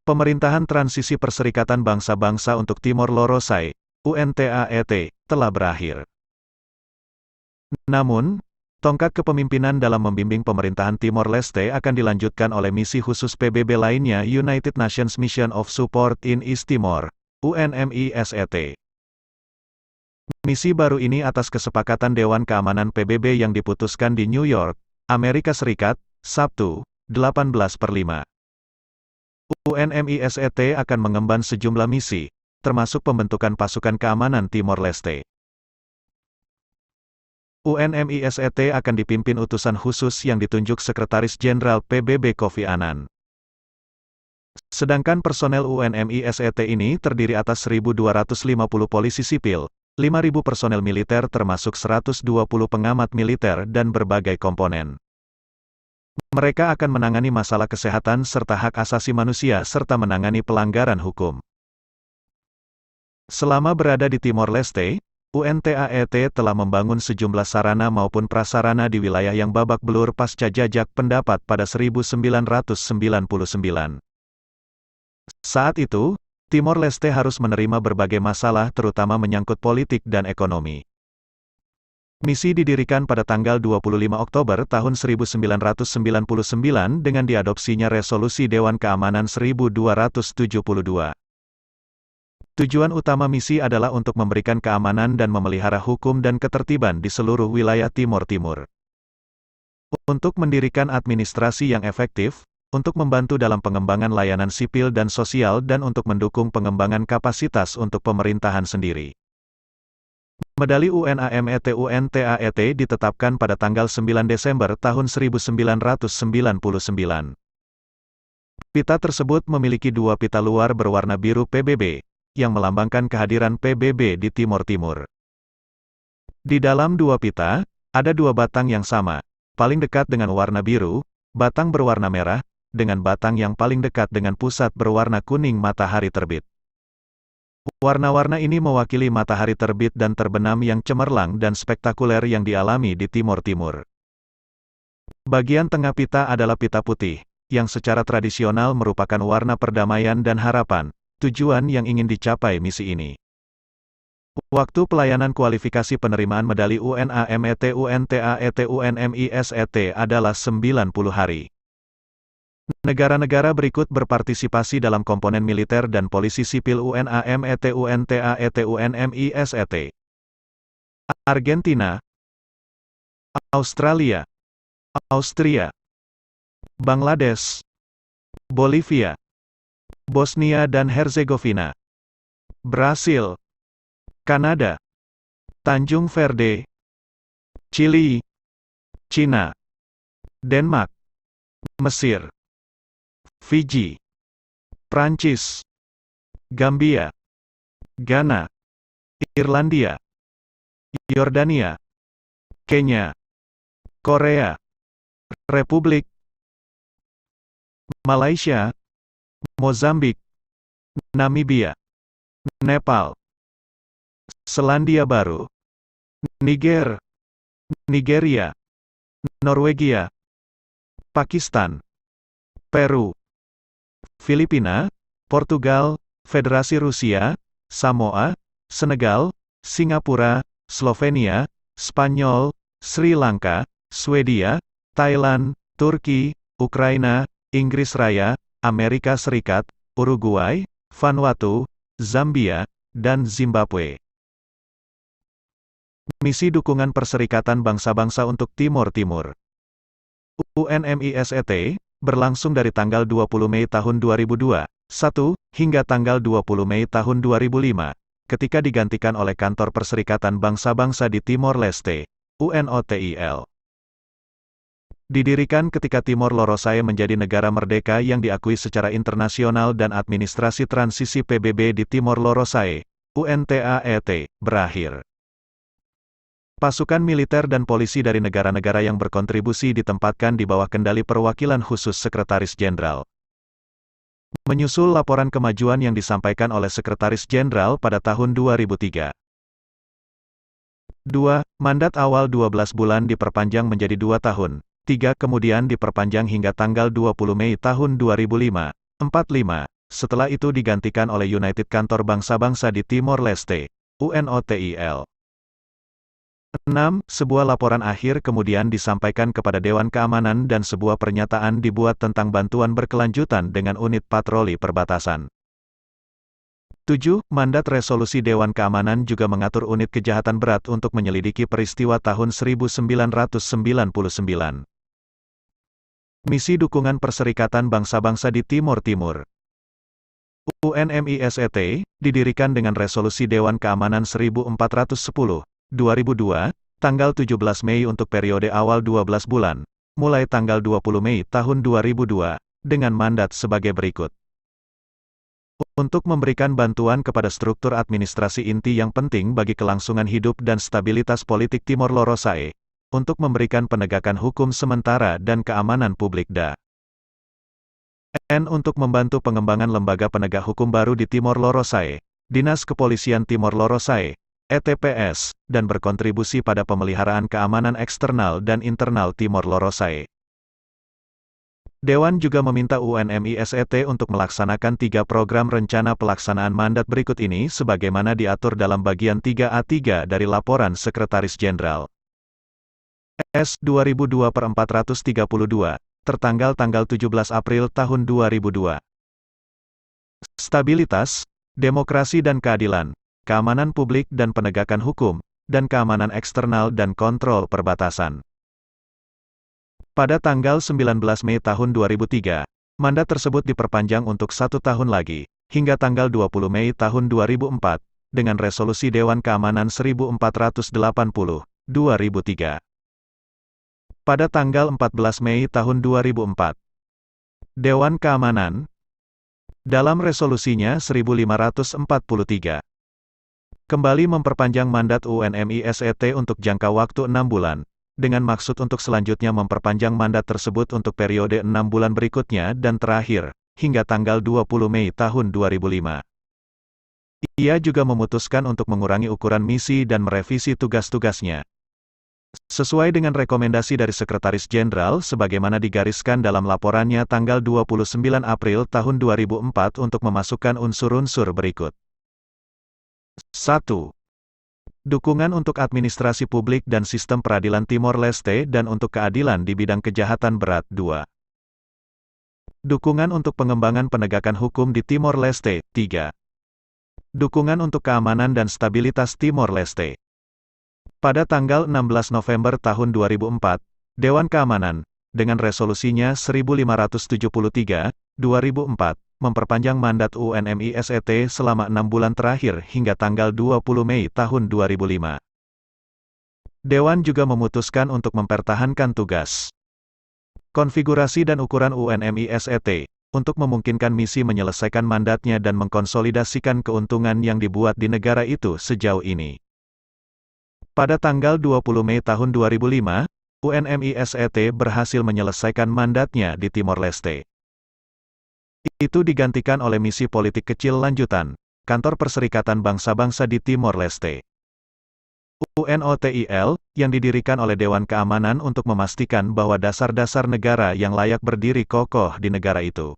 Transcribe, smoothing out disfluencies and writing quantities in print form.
Pemerintahan Transisi Perserikatan Bangsa-Bangsa untuk Timor Loro'sa, UNTAET, telah berakhir. Namun, tongkat kepemimpinan dalam membimbing pemerintahan Timor Leste akan dilanjutkan oleh misi khusus PBB lainnya, United Nations Mission of Support in East Timor, UNMISET. Misi baru ini atas kesepakatan Dewan Keamanan PBB yang diputuskan di New York, Amerika Serikat, Sabtu, 18/5. UNMISET akan mengemban sejumlah misi, termasuk pembentukan pasukan keamanan Timor Leste. UNMISET akan dipimpin utusan khusus yang ditunjuk Sekretaris Jenderal PBB Kofi Annan. Sedangkan personel UNMISET ini terdiri atas 1.250 polisi sipil, 5.000 personel militer termasuk 120 pengamat militer dan berbagai komponen. Mereka akan menangani masalah kesehatan serta hak asasi manusia serta menangani pelanggaran hukum. Selama berada di Timor Leste, UNTAET telah membangun sejumlah sarana maupun prasarana di wilayah yang babak belur pasca jajak pendapat pada 1999. Saat itu, Timor Leste harus menerima berbagai masalah terutama menyangkut politik dan ekonomi. Misi didirikan pada tanggal 25 Oktober tahun 1999 dengan diadopsinya Resolusi Dewan Keamanan 1272. Tujuan utama misi adalah untuk memberikan keamanan dan memelihara hukum dan ketertiban di seluruh wilayah Timor Timur. Untuk mendirikan administrasi yang efektif, untuk membantu dalam pengembangan layanan sipil dan sosial dan untuk mendukung pengembangan kapasitas untuk pemerintahan sendiri. Medali UNAMET ditetapkan pada tanggal 9 Desember tahun 1999. Pita tersebut memiliki dua pita luar berwarna biru PBB, yang melambangkan kehadiran PBB di Timor Timur. Di dalam dua pita, ada dua batang yang sama, paling dekat dengan warna biru, batang berwarna merah, dengan batang yang paling dekat dengan pusat berwarna kuning matahari terbit. Warna-warna ini mewakili matahari terbit dan terbenam yang cemerlang dan spektakuler yang dialami di Timor Timur. Bagian tengah pita adalah pita putih, yang secara tradisional merupakan warna perdamaian dan harapan, tujuan yang ingin dicapai misi ini. Waktu pelayanan kualifikasi penerimaan medali UNAMET UNMISET adalah 90 hari. Negara-negara berikut berpartisipasi dalam komponen militer dan polisi sipil UNAMET UNMISET. Argentina, Australia, Austria, Bangladesh, Bolivia, Bosnia dan Herzegovina, Brasil, Kanada, Tanjung Verde, Chili, Cina, Denmark, Mesir, Fiji, Prancis, Gambia, Ghana, Irlandia, Yordania, Kenya, Korea, Republik Malaysia, Mozambik, Namibia, Nepal, Selandia Baru, Niger, Nigeria, Norwegia, Pakistan, Peru, Filipina, Portugal, Federasi Rusia, Samoa, Senegal, Singapura, Slovenia, Spanyol, Sri Lanka, Swedia, Thailand, Turki, Ukraina, Inggris Raya, Amerika Serikat, Uruguay, Vanuatu, Zambia, dan Zimbabwe. Misi Dukungan Perserikatan Bangsa-Bangsa untuk Timor Timur UNMISET, berlangsung dari tanggal 20 Mei tahun 2002, hingga tanggal 20 Mei tahun 2005, ketika digantikan oleh Kantor Perserikatan Bangsa-Bangsa di Timor Leste, UNOTIL. Didirikan ketika Timor Loro'sa menjadi negara merdeka yang diakui secara internasional dan administrasi transisi PBB di Timor Loro'sa, UNTAET, berakhir. Pasukan militer dan polisi dari negara-negara yang berkontribusi ditempatkan di bawah kendali perwakilan khusus Sekretaris Jenderal. Menyusul laporan kemajuan yang disampaikan oleh Sekretaris Jenderal pada tahun 2003. 2. Mandat awal 12 bulan diperpanjang menjadi 2 tahun. 3. Kemudian diperpanjang hingga tanggal 20 Mei tahun 2005. 4. 5. setelah itu digantikan oleh United Kantor Bangsa-Bangsa di Timor Leste, UNOTIL. 6. Sebuah laporan akhir kemudian disampaikan kepada Dewan Keamanan dan sebuah pernyataan dibuat tentang bantuan berkelanjutan dengan unit patroli perbatasan. 7. Mandat resolusi Dewan Keamanan juga mengatur unit kejahatan berat untuk menyelidiki peristiwa tahun 1999. Misi dukungan Perserikatan Bangsa-Bangsa di Timor Timur. UNMISET, didirikan dengan resolusi Dewan Keamanan 1410, 2002, tanggal 17 Mei untuk periode awal 12 bulan, mulai tanggal 20 Mei tahun 2002, dengan mandat sebagai berikut. Untuk memberikan bantuan kepada struktur administrasi inti yang penting bagi kelangsungan hidup dan stabilitas politik Timor Lorosae, untuk memberikan penegakan hukum sementara dan keamanan publik N. Untuk membantu pengembangan lembaga penegak hukum baru di Timor Lorosae, Dinas Kepolisian Timor Lorosae, ETPS, dan berkontribusi pada pemeliharaan keamanan eksternal dan internal Timor Lorosae. Dewan juga meminta UNMISET untuk melaksanakan 3 program rencana pelaksanaan mandat berikut ini sebagaimana diatur dalam bagian 3A3 dari Laporan Sekretaris Jenderal. S. 2002/432, tertanggal tanggal 17 April tahun 2002. Stabilitas, demokrasi dan keadilan, keamanan publik dan penegakan hukum, dan keamanan eksternal dan kontrol perbatasan. Pada tanggal 19 Mei tahun 2003, mandat tersebut diperpanjang untuk 1 tahun lagi, hingga tanggal 20 Mei tahun 2004, dengan resolusi Dewan Keamanan 1480, 2003. Pada tanggal 14 Mei tahun 2004, Dewan Keamanan, dalam resolusinya 1543, kembali memperpanjang mandat UNMISET untuk jangka waktu 6 bulan, dengan maksud untuk selanjutnya memperpanjang mandat tersebut untuk periode 6 bulan berikutnya dan terakhir, hingga tanggal 20 Mei tahun 2005. Ia juga memutuskan untuk mengurangi ukuran misi dan merevisi tugas-tugasnya. Sesuai dengan rekomendasi dari Sekretaris Jenderal sebagaimana digariskan dalam laporannya tanggal 29 April tahun 2004 untuk memasukkan unsur-unsur berikut. 1. Dukungan untuk administrasi publik dan sistem peradilan Timor Leste dan untuk keadilan di bidang kejahatan berat. 2. Dukungan untuk pengembangan penegakan hukum di Timor Leste. 3. Dukungan untuk keamanan dan stabilitas Timor Leste. Pada tanggal 16 November tahun 2004, Dewan Keamanan, dengan resolusinya 1573, 2004, memperpanjang mandat UNMISET selama 6 bulan terakhir hingga tanggal 20 Mei tahun 2005. Dewan juga memutuskan untuk mempertahankan tugas, konfigurasi dan ukuran UNMISET, untuk memungkinkan misi menyelesaikan mandatnya dan mengkonsolidasikan keuntungan yang dibuat di negara itu sejauh ini. Pada tanggal 20 Mei tahun 2005, UNMISET berhasil menyelesaikan mandatnya di Timor Leste. Itu digantikan oleh misi politik kecil lanjutan, Kantor Perserikatan Bangsa-Bangsa di Timor Leste. UNOTIL, yang didirikan oleh Dewan Keamanan untuk memastikan bahwa dasar-dasar negara yang layak berdiri kokoh di negara itu.